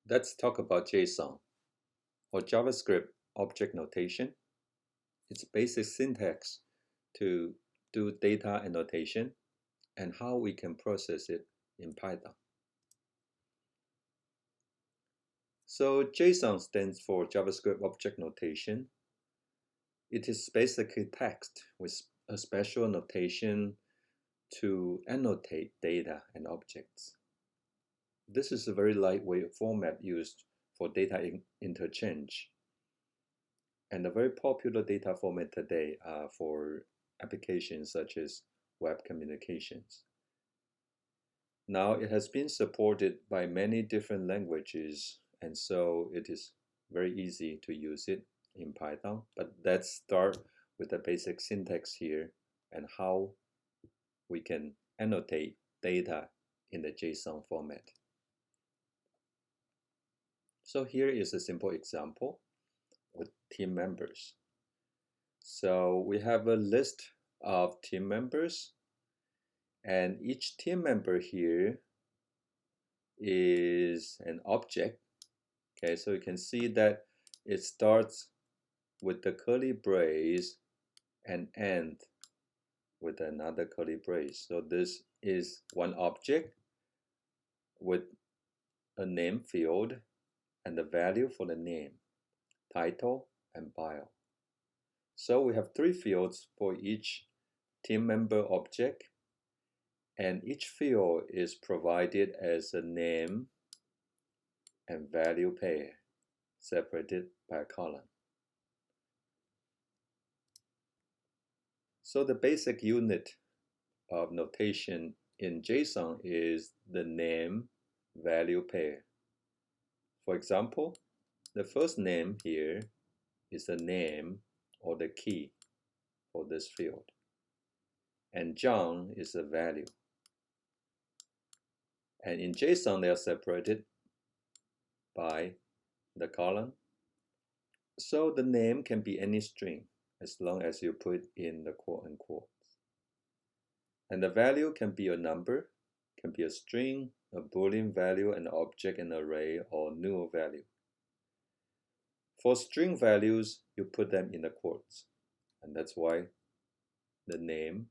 Let's talk about JSON or JavaScript object notation. Its basic syntax to do data annotation and how we can process it in Python. So JSON stands for JavaScript Object Notation. It is basically text with a special notation to annotate data and objects. This is a very lightweight format used for data interchange and a very popular data format today for applications such as web communications. Now it has been supported by many different languages, and so it is very easy to use it in Python. But let's start with the basic syntax here and how we can annotate data in the JSON format. So here is a simple example with team members. So we have a list of team members, and each team member here is an object. Okay, so you can see that it starts with the curly brace and ends with another curly brace. So this is one object with a name field and the value for the name, title, and bio. So we have three fields for each team member object, and each field is provided as a name and value pair separated by a column. So the basic unit of notation in JSON is the name value pair. For example, the first name here is the name or the key for this field, and John is the value. And in JSON, they are separated by the column. So the name can be any string as long as you put in the quote unquote. And the value can be a number, can be a string, a Boolean value, an object, an array, or null value. For string values, you put them in the quotes. And that's why the name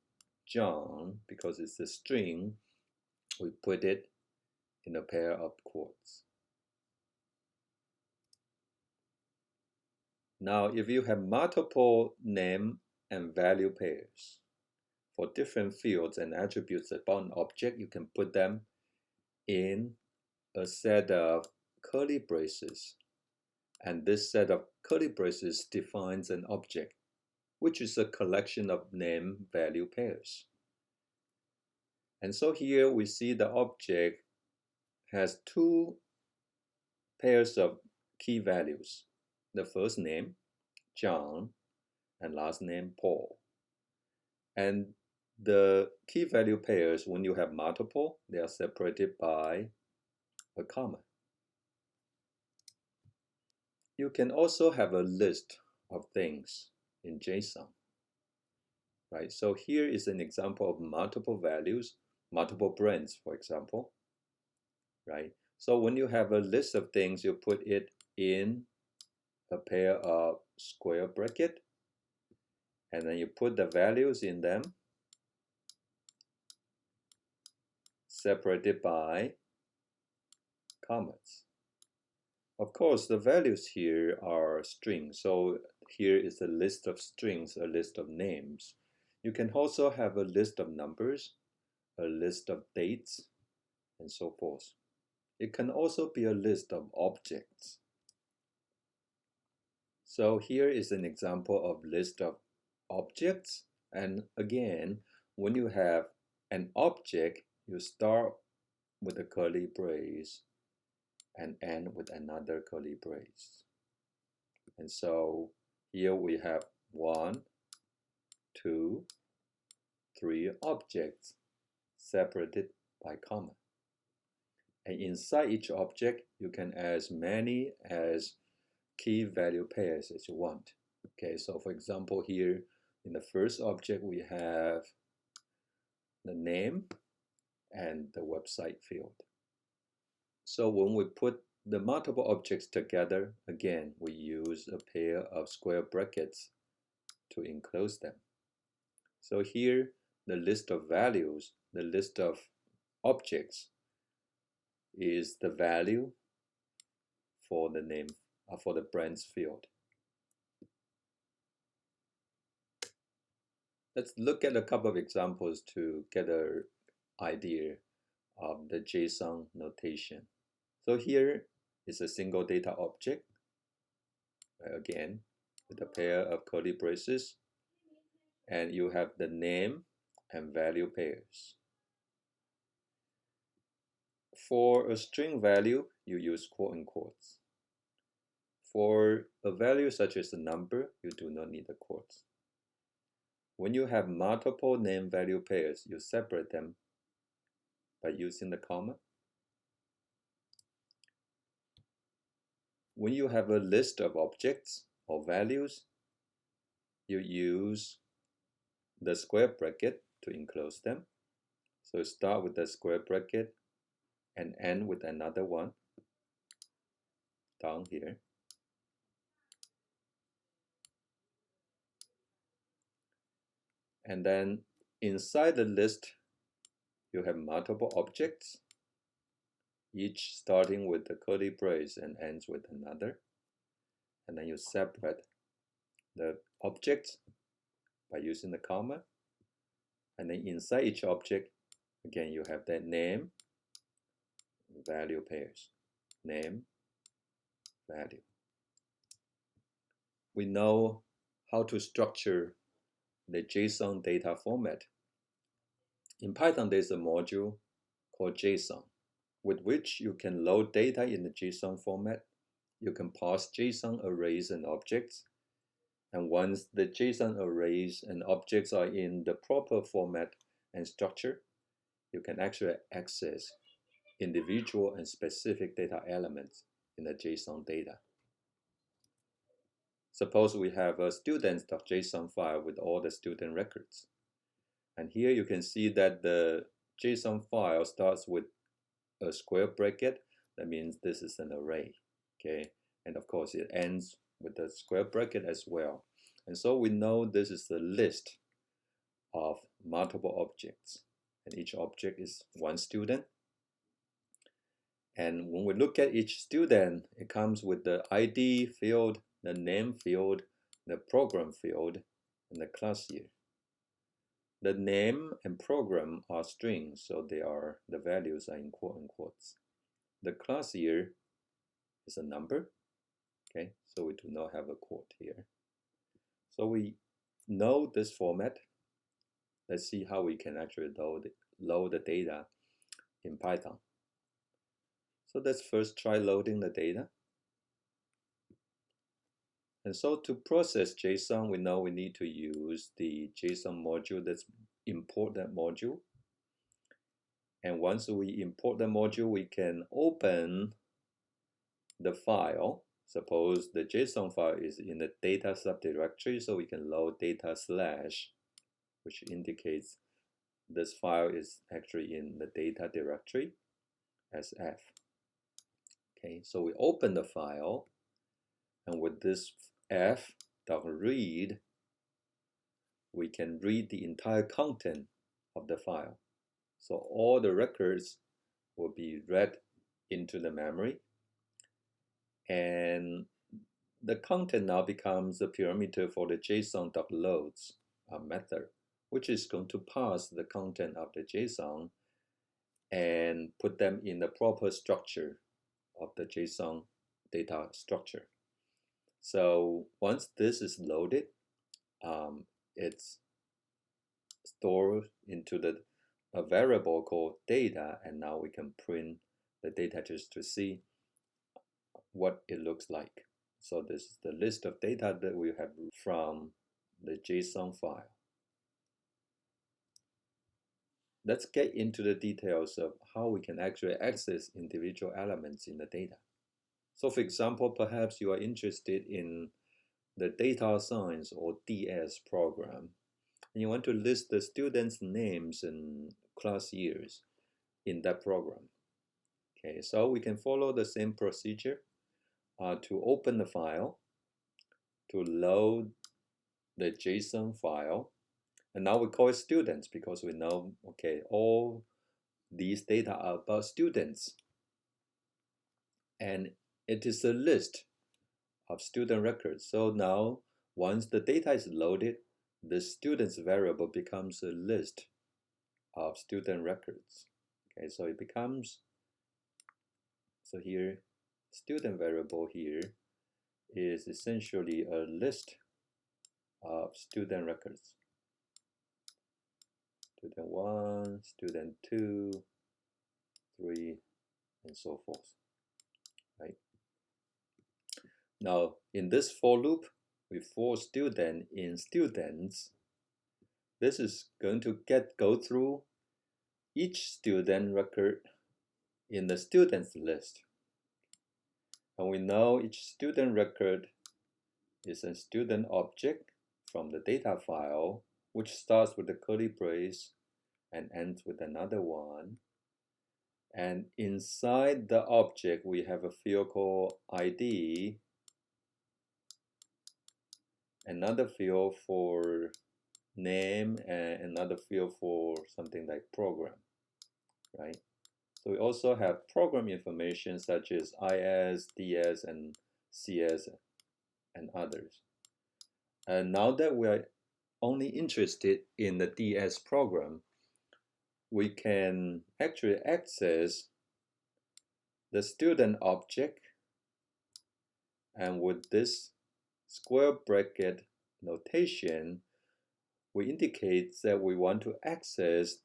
John, because it's a string, we put it in a pair of quotes. Now, if you have multiple name and value pairs for different fields and attributes about an object, you can put them in a set of curly braces. And this set of curly braces defines an object, which is a collection of name value pairs. And so here we see the object has two pairs of key values. The first name, John, and last name, Paul. And the key value pairs, when you have multiple, they are separated by a comma. You can also have a list of things in JSON, right? So here is an example of multiple values, multiple brands, for example, right? So when you have a list of things, you put it in a pair of square bracket, and then you put the values in them, separated by commas. Of course, the values here are strings, so here is a list of strings, a list of names. You can also have a list of numbers, a list of dates, and so forth. It can also be a list of objects. So here is an example of list of objects. And again, when you have an object, you start with a curly brace and end with another curly brace. And so here we have 1, 2, 3 objects separated by comma. And inside each object, you can add as many as key value pairs as you want. Okay, so for example, here in the first object, we have the name and the website field. So when we put the multiple objects together, again, we use a pair of square brackets to enclose them. So here, the list of values, the list of objects is the value for the name, for the brands field. Let's look at a couple of examples to get an idea of the JSON notation. So here is a single data object, again, with a pair of curly braces, and you have the name and value pairs. For a string value, you use quote and quotes. For a value such as a number, you do not need the quotes. When you have multiple name value pairs, you separate them by using the comma. When you have a list of objects or values, you use the square bracket to enclose them. So start with the square bracket and end with another one down here. And then inside the list, you have multiple objects, each starting with the curly brace and ends with another. And then you separate the objects by using the comma. And then inside each object, again, you have that name, value pairs, name, value. We know how to structure the JSON data format. In Python, there's a module called JSON, with which you can load data in the JSON format. You can parse JSON arrays and objects. And once the JSON arrays and objects are in the proper format and structure, you can actually access individual and specific data elements in the JSON data. Suppose we have a students.json file with all the student records. And here you can see that the JSON file starts with a square bracket. That means this is an array, okay? And of course it ends with the square bracket as well. And so we know this is a list of multiple objects, and each object is one student. And when we look at each student, it comes with the ID field, the name field, the program field, and the class year. The name and program are strings, so the values are in quote and quotes. The class year is a number, okay? So we do not have a quote here. So we know this format. Let's see how we can actually load the data in Python. So let's first try loading the data. And so to process JSON, we know we need to use the JSON module. Let's import that module. And once we import the module, we can open the file. Suppose the JSON file is in the data subdirectory, so we can load data slash, which indicates this file is actually in the data directory as F. Okay, so we open the file, and with this f.read, we can read the entire content of the file. So all the records will be read into the memory, and the content now becomes the parameter for the JSON.loads method, which is going to parse the content of the JSON and put them in the proper structure of the JSON data structure. So once this is loaded, it's stored into a variable called data, and now we can print the data just to see what it looks like. So this is the list of data that we have from the JSON file. Let's get into the details of how we can actually access individual elements in the data. So for example, perhaps you are interested in the data science or DS program, and you want to list the students' names and class years in that program. Okay, so we can follow the same procedure to open the file, to load the JSON file. And now we call it students because we know, okay, all these data are about students. And it is a list of student records. So now, once the data is loaded, the students variable becomes a list of student records. Okay, so it becomes, so here, student variable here is essentially a list of student records. Student 1, student 2, 3, and so forth, right? Now, in this for loop, with for student in students, this is going to go through each student record in the students list. And we know each student record is a student object from the data file, which starts with a curly brace and ends with another one. And inside the object, we have a field called ID, another field for name, and another field for something like program, right? So we also have program information such as IS, DS, and CS, and others. And now that we are only interested in the DS program, we can actually access the student object, and with this square bracket notation, we indicate that we want to access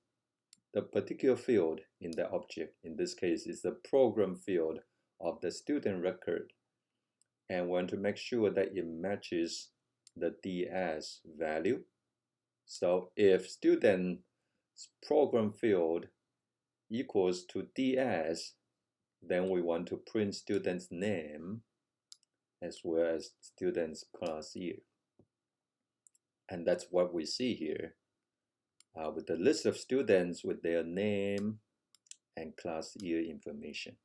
the particular field in the object. In this case, it's the program field of the student record, and want to make sure that it matches the DS value. So if student's program field equals to DS, then we want to print student's name as well as student's class year. And that's what we see here with the list of students with their name and class year information.